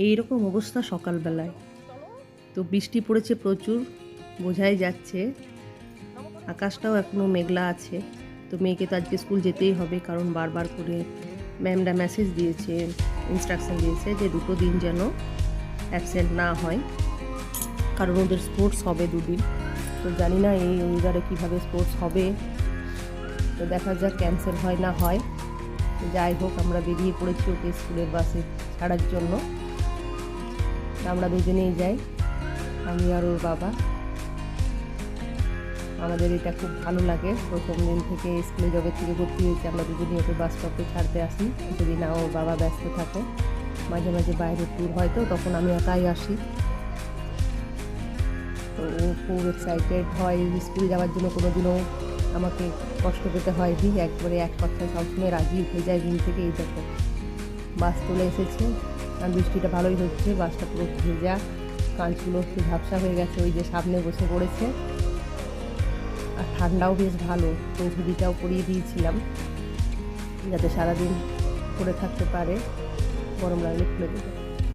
এইরকম অবস্থা সকালবেলায়। তো বৃষ্টি পড়েছে প্রচুর, বোঝাই যাচ্ছে। আকাশটাও এখনও মেঘলা আছে। তো মেয়েকে তো আজকে স্কুল যেতেই হবে, কারণ বারবার করে ম্যামরা মেসেজ দিয়েছে, ইনস্ট্রাকশন দিয়েছে যে 2 দিন যেন অ্যাবসেন্ট না হয়, কারণ ওদের স্পোর্টস হবে 2 দিন। তো জানি না এই ওয়েদারে কীভাবে স্পোর্টস হবে, তো দেখা যাক ক্যান্সেল হয় না হয়। যাই হোক, আমরা বেরিয়ে পড়েছি ওকে স্কুলের বাসে ছাড়ার জন্য। আমরা দুজনেই যাই, আমি আর ওর বাবা। আমাদের এটা খুব ভালো লাগে, প্রথম দিন থেকে স্কুলে যবে থেকে ভর্তি হয়েছে আমরা দুজনেই ওকে বাস স্টপে ছাড়তে আসি, যদি না ওর বাবা ব্যস্ত থাকে। মাঝে মাঝে বাইরে ট্যুর হয়, তো তখন আমি একাই আসি। তো ও খুব এক্সাইটেড হয় স্কুল যাওয়ার জন্য, কোনোদিনও আমাকে কষ্ট পেতে হয়নি। একবারে এক কথায় সবসময় রাজি হয়ে যায় দিন থেকে। এই দেখো বাস চলে এসেছে, আর বৃষ্টিটা ভালোই হচ্ছে, বাসটা পুরো ভেজা, কাঁচগুলো একটু ঝাপসা হয়ে গেছে, ওই যে সামনে বসে পড়েছে। আর ঠান্ডাও বেশ ভালো, তো হুডিটাও পরিয়ে দিয়েছিলাম যাতে সারাদিন পরে থাকতে পারে, গরম লাগলে খুলে দেবে।